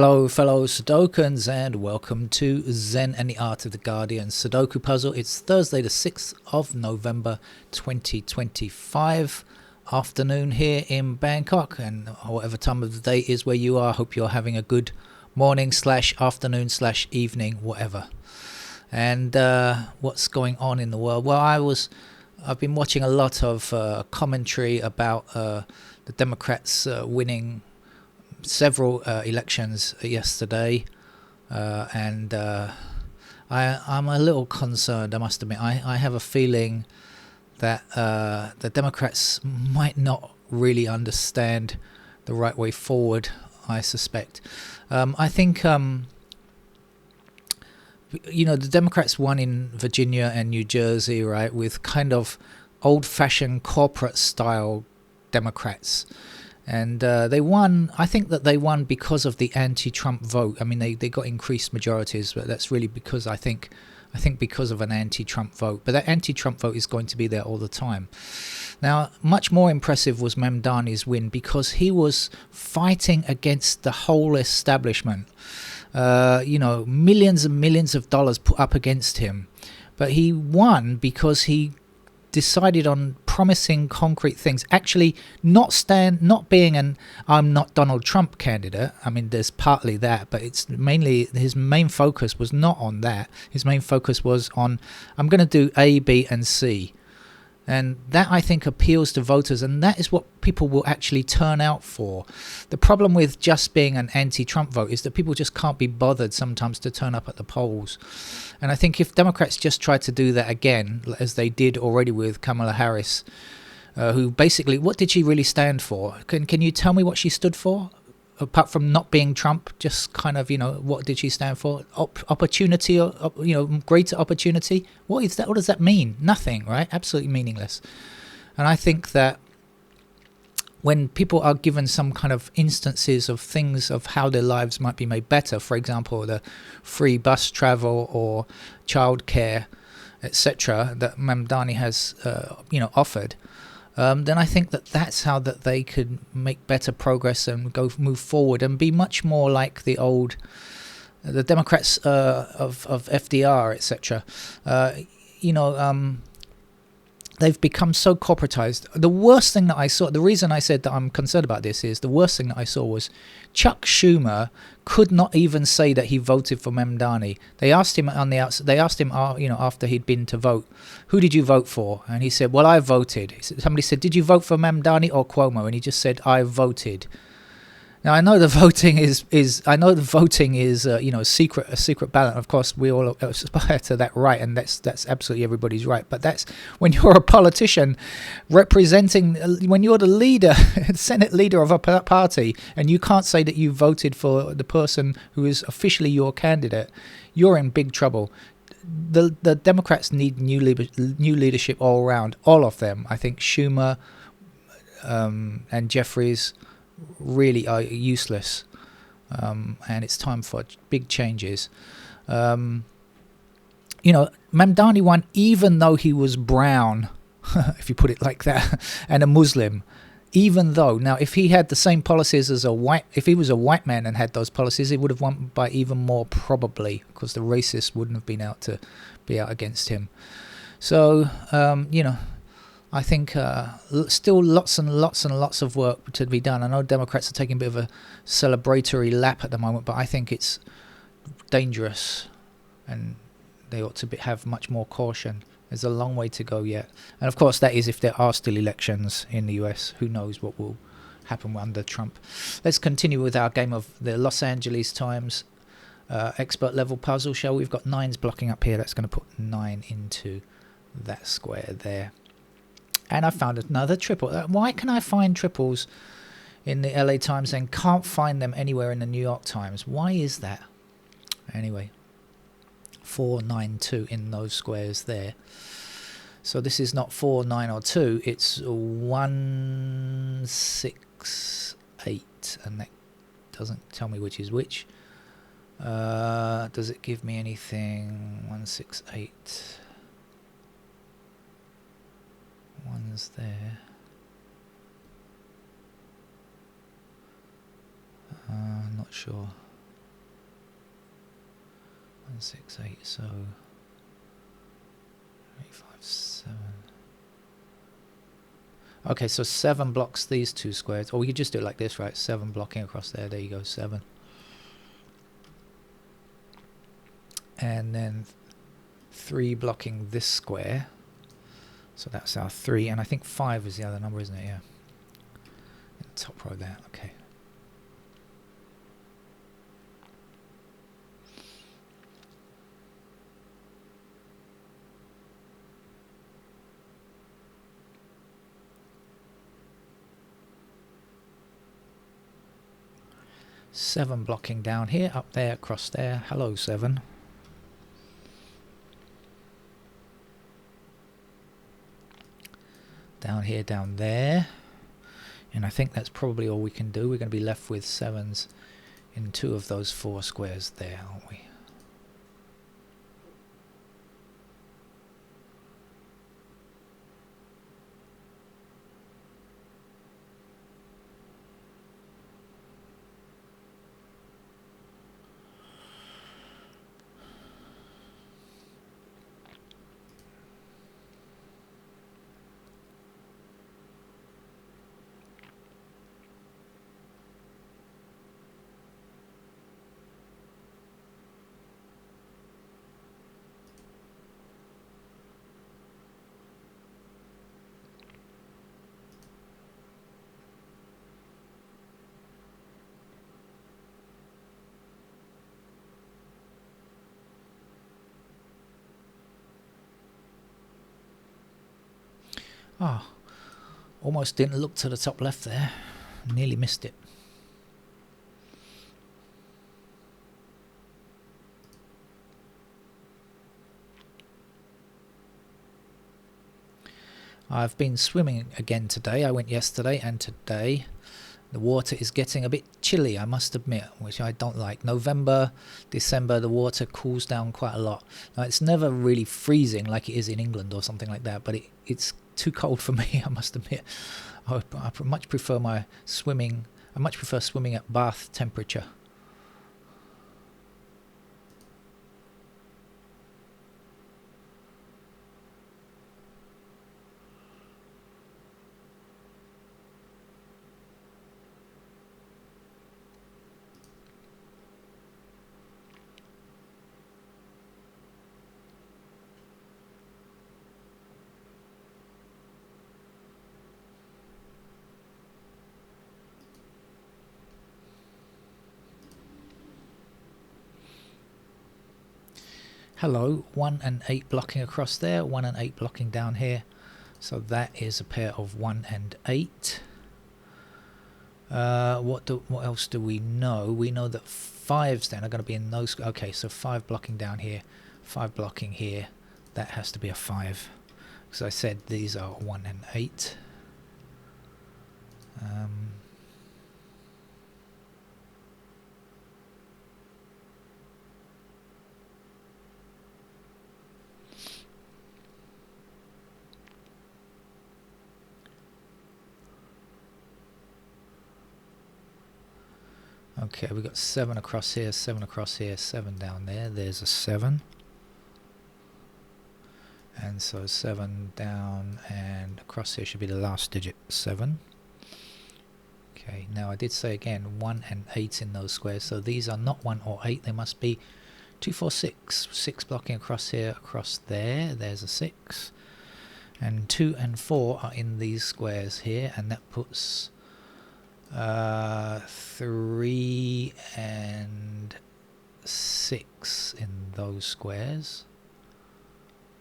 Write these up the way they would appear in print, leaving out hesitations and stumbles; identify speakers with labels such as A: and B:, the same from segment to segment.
A: Hello fellow Sudokans and welcome to Zen and the Art of the Guardian Sudoku Puzzle. It's Thursday the 6th of November 2025 afternoon here in Bangkok, and whatever time of the day is where you are, I hope you're having a good morning / afternoon / evening, whatever. And what's going on in the world? Well, I've been watching a lot of commentary about the Democrats winning several elections yesterday, and I'm a little concerned, I must admit. I have a feeling that the Democrats might not really understand the right way forward, I suspect. I think the Democrats won in Virginia and New Jersey, right, with kind of old-fashioned corporate-style Democrats. And they won. I think that they won because of the anti-Trump vote. I mean, they got increased majorities, but that's really because I think because of an anti-Trump vote. But that anti-Trump vote is going to be there all the time. Now, much more impressive was Mamdani's win because he was fighting against the whole establishment. Millions and millions of dollars put up against him, but he won because he decided on promising concrete things, actually not being an I'm not Donald Trump candidate. I mean, there's partly that, but it's mainly his main focus was not on that. His main focus was on I'm going to do A, B and C. And that, I think, appeals to voters, and that is what people will actually turn out for. The problem with just being an anti-Trump vote is that people just can't be bothered sometimes to turn up at the polls. And I think if Democrats just tried to do that again, as they did already with Kamala Harris, who basically, what did she really stand for? Can you tell me what she stood for? Apart from not being Trump, just kind of, what did she stand for? Opportunity, greater opportunity. What is that? What does that mean? Nothing, right? Absolutely meaningless. And I think that when people are given some kind of instances of things of how their lives might be made better, for example, the free bus travel or childcare, etc., that Mamdani has, offered, then I think that that's how that they could make better progress and move forward and be much more like the Democrats of FDR, etc. They've become so corporatized. The worst thing that I saw, the reason I said that I'm concerned about this is the worst thing that I saw was Chuck Schumer could not even say that he voted for Mamdani. They asked him on the outside. They asked him, after he'd been to vote, who did you vote for? And he said, "Well, I voted." Somebody said, "Did you vote for Mamdani or Cuomo?" And he just said, "I voted." Now I know the voting is a secret ballot. Of course, we all aspire to that right, and that's absolutely everybody's right. But that's when you're a politician representing, when you're the leader, Senate leader of a party, and you can't say that you voted for the person who is officially your candidate, you're in big trouble. The Democrats need new leadership all around, all of them. I think Schumer and Jeffries really are useless, and it's time for big changes. Mamdani won even though he was brown, if you put it like that, and a Muslim. Even though, now, if he had the same policies as if he was a white man and had those policies, he would have won by even more, probably, because the racists wouldn't have been out against him. So, I think still lots and lots and lots of work to be done. I know Democrats are taking a bit of a celebratory lap at the moment, but I think it's dangerous and they ought to have much more caution. There's a long way to go yet. And of course, that is if there are still elections in the US. Who knows what will happen under Trump. Let's continue with our game of the Los Angeles Times expert level puzzle, shall we? We've got 9s blocking up here. That's going to put 9 into that square there. And I found another triple. Why can I find triples in the LA Times and can't find them anywhere in the New York Times? Why is that? Anyway, 4, 9, 2 in those squares there. So this is not 4, 9 or 2. It's 1, 6, 8. And that doesn't tell me which is which. Does it give me anything? 1, 6, 8. One's there. Not sure. 6, 8, so 8, 5, 7. Okay, so 7 blocks these 2 squares. Or we could just do it like this, right? 7 blocking across there. There you go, 7. And then 3 blocking this square. So that's our 3. And I think 5 is the other number, isn't it? Yeah. In the top row there. Okay. Seven blocking down here, up there, across there. Hello, 7. Down here, down there. And I think that's probably all we can do. We're going to be left with 7s in 2 of those 4 squares there, aren't we? Ah, almost didn't look to the top left there. Nearly missed it. I've been swimming again today. I went yesterday and today. The water is getting a bit chilly, I must admit, which I don't like. November, December, the water cools down quite a lot. Now, it's never really freezing like it is in England or something like that, but it's too cold for me, I must admit. I much prefer swimming at bath temperature. Hello, 1 and 8 blocking across there, 1 and 8 blocking down here. So that is a pair of 1 and 8. What else do we know? We know that 5s then are going to be in those. Okay, so 5 blocking down here, 5 blocking here. That has to be a 5. Because I said these are 1 and 8. Okay, we've got 7 across here, 7 across here, 7 down there. There's a 7. And so 7 down and across here should be the last digit, 7. Okay, now I did say again 1 and 8 in those squares, so these are not 1 or 8, they must be 2, 4, 6. 6 blocking across here, across there, there's a 6. And 2 and 4 are in these squares here, and that puts 3 and 6 in those squares.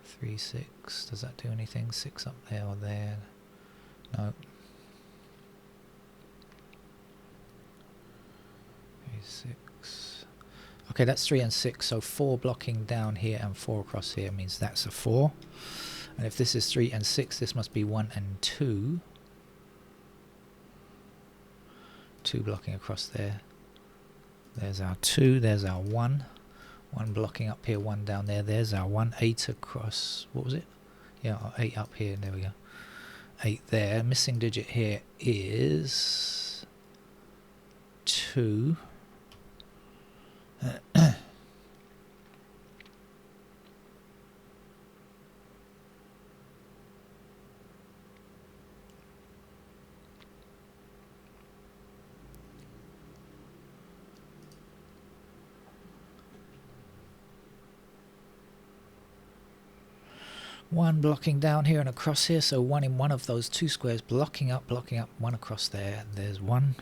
A: 3, 6. Does that do anything? 6 up there or there? No. 3, 6. Okay, that's 3 and 6. So 4 blocking down here and 4 across here means that's a 4. And if this is 3 and 6, this must be 1 and 2. 2 blocking across there. There's our 2. There's our 1. 1 blocking up here, 1 down there. There's our 1. 8 across. What was it? Yeah, 8 up here. There we go. 8 there. Missing digit here is 2. One blocking down here and across here, so one in one of those two squares, blocking up, one across there. There's one.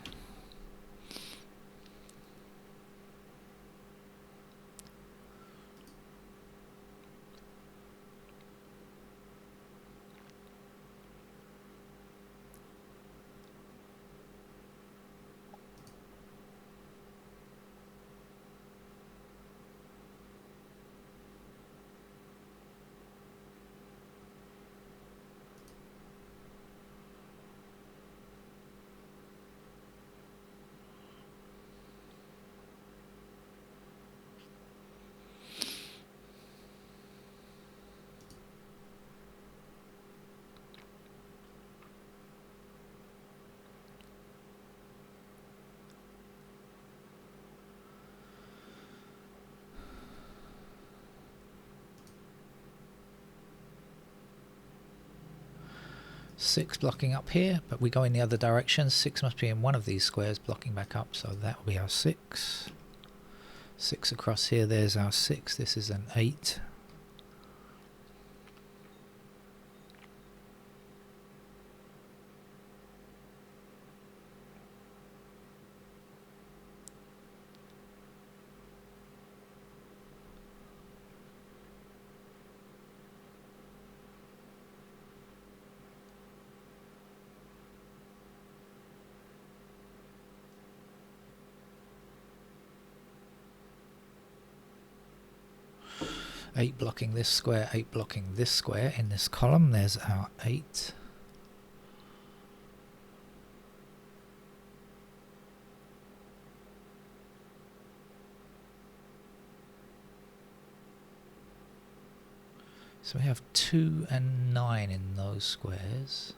A: Six blocking up here, but we go in the other direction. Six must be in one of these squares blocking back up, so that will be our six. Six across here, there's our six. This is an 8. Eight blocking this square, 8 blocking this square in this column. There's our 8. So we have 2 and 9 in those squares.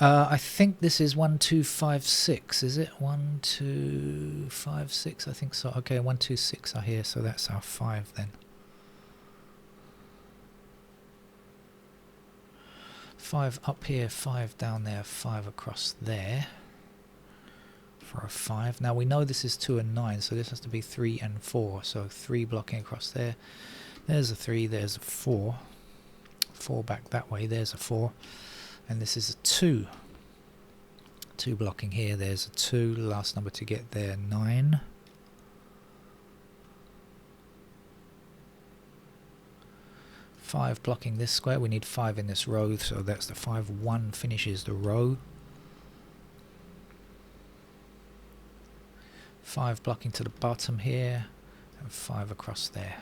A: I think this is 1, 2, 5, 6. Is it 1, 2, 5, 6? I think so. Okay, 1, 2, 6 are here, so that's our 5 then. 5 up here, 5 down there, 5 across there for a 5. Now we know this is 2 and 9, so this has to be 3 and 4. So 3 blocking across there. There's a 3, there's a 4. 4 back that way, there's a 4. And this is a 2. 2 blocking here, there's a 2. Last number to get there, 9. 5 blocking this square. We need 5 in this row, so that's the 5. 1 finishes the row. 5 blocking to the bottom here, and 5 across there.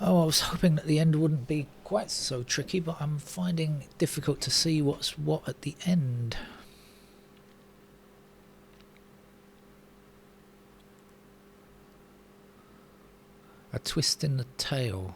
A: Oh, I was hoping that the end wouldn't be quite so tricky, but I'm finding it difficult to see what's what at the end. A twist in the tail.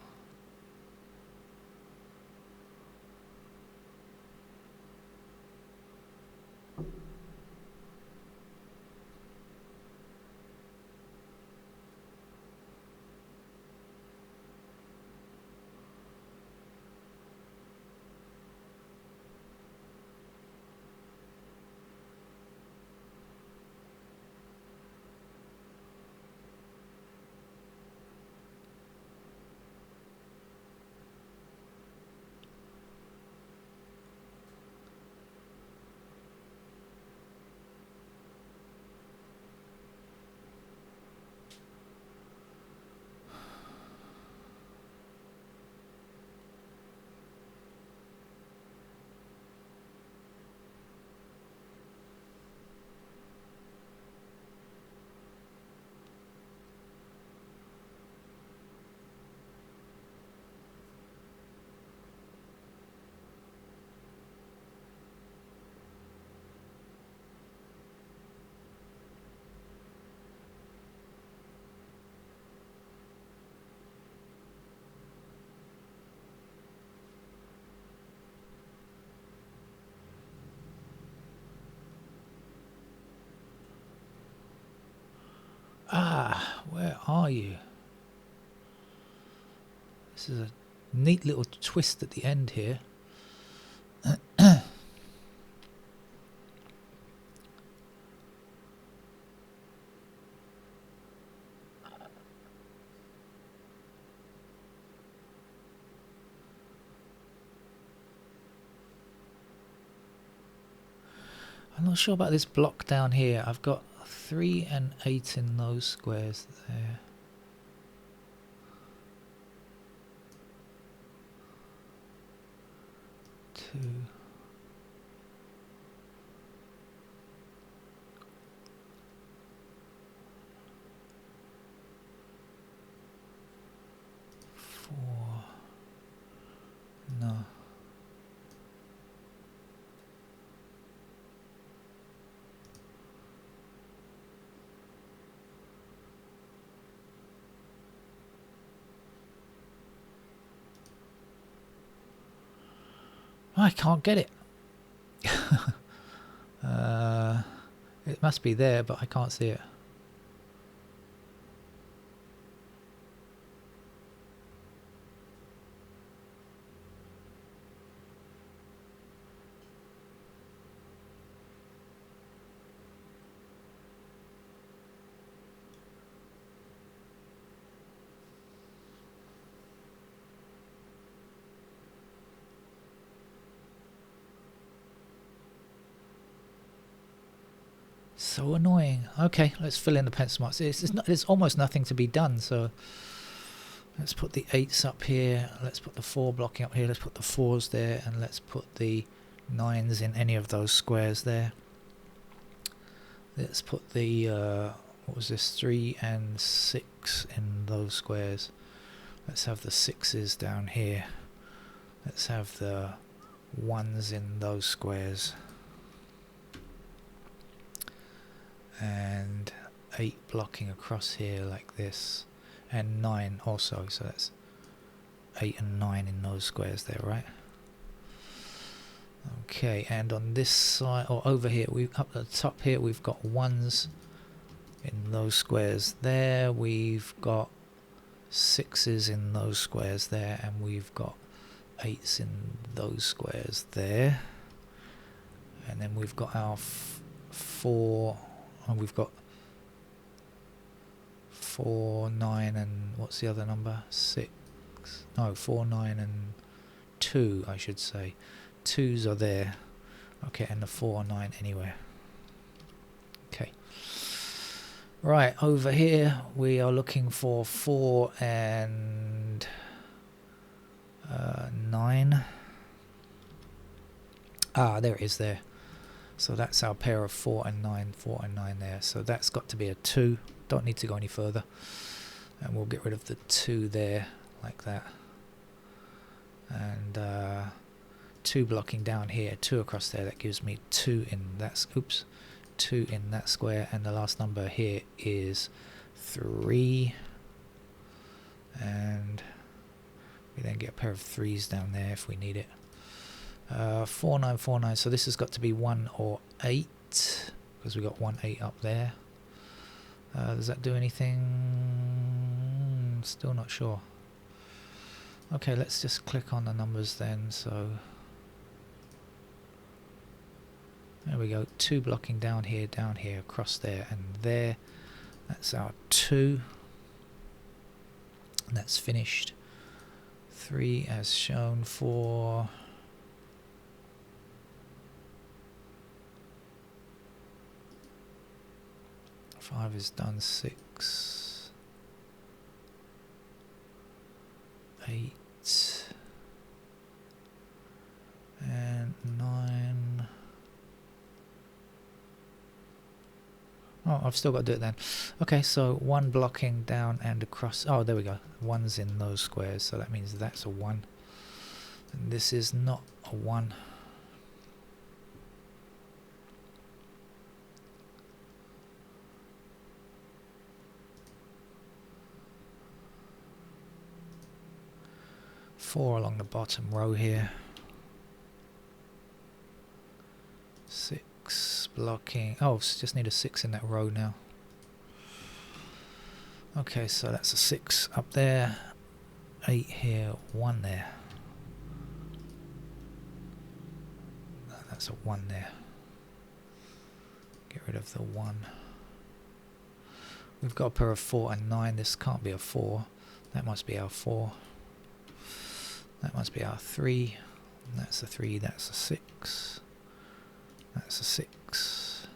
A: Ah, where are you? This is a neat little twist at the end here. I'm not sure about this block down here. I've got 3 and 8 in those squares there. Two. Four. No. I can't get it. It must be there, but I can't see it. So annoying. Okay, let's fill in the pencil marks. There's almost nothing to be done, so let's put the 8s up here, let's put the 4 blocking up here, let's put the 4s there, and let's put the 9s in any of those squares there. Let's put the what was this, 3 and 6 in those squares. Let's have the 6s down here. Let's have the 1s in those squares. And 8 blocking across here like this, and 9 also, so that's 8 and 9 in those squares there, right? Okay, and on this side, or over here, up at the top here, we've got 1s in those squares there, we've got 6s in those squares there, and we've got 8s in those squares there, and then we've got our 4. And we've got 4, 9, and what's the other number? 6. No, 4, 9, and 2, I should say. 2s are there. Okay, and the 4 and 9 anywhere. Okay. Right, over here we are looking for 4 and 9. Ah, there it is there. So that's our pair of 4 and 9 there. So that's got to be a 2. Don't need to go any further. And we'll get rid of the 2 there, like that. And 2 blocking down here, 2 across there. That gives me 2 in that. Oops, 2 in that square. And the last number here is 3. And we then get a pair of 3s down there if we need it. 4, 9, 4, 9. So this has got to be 1 or 8 because we got 1, 8 up there. Does that do anything? Still not sure. Okay, let's just click on the numbers then. So there we go. 2 blocking down here, across there, and there. That's our 2. And that's finished. 3 as shown. 4. 5 is done. 6, 8, and 9. Oh, I've still got to do it then. Okay, so 1 blocking down and across. Oh, there we go. 1's in those squares, so that means that's a 1. And this is not a 1. Four along the bottom row here. 6 blocking. Oh, just need a 6 in that row now. Okay, so that's a 6 up there. 8 here, 1 there. That's a 1 there. Get rid of the 1. We've got a pair of 4 and 9. This can't be a 4. That must be our 4. That must be our 3. That's a 3. That's a 6. That's a 6.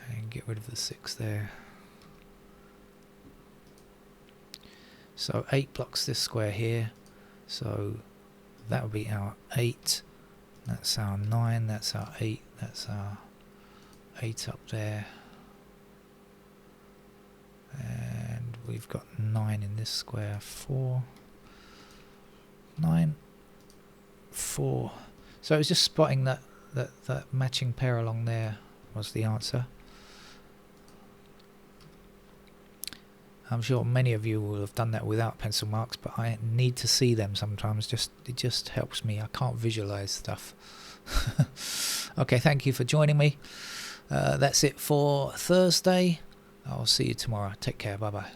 A: And get rid of the 6 there. So 8 blocks this square here. So that would be our 8. That's our 9. That's our 8. That's our 8 up there. And we've got 9 in this square. 4. 9, 4. So it was just spotting that matching pair along there was the answer. I'm sure many of you will have done that without pencil marks, but I need to see them sometimes. It just helps me. I can't visualize stuff. Okay, thank you for joining me. That's it for Thursday. I'll see you tomorrow. Take care. Bye bye.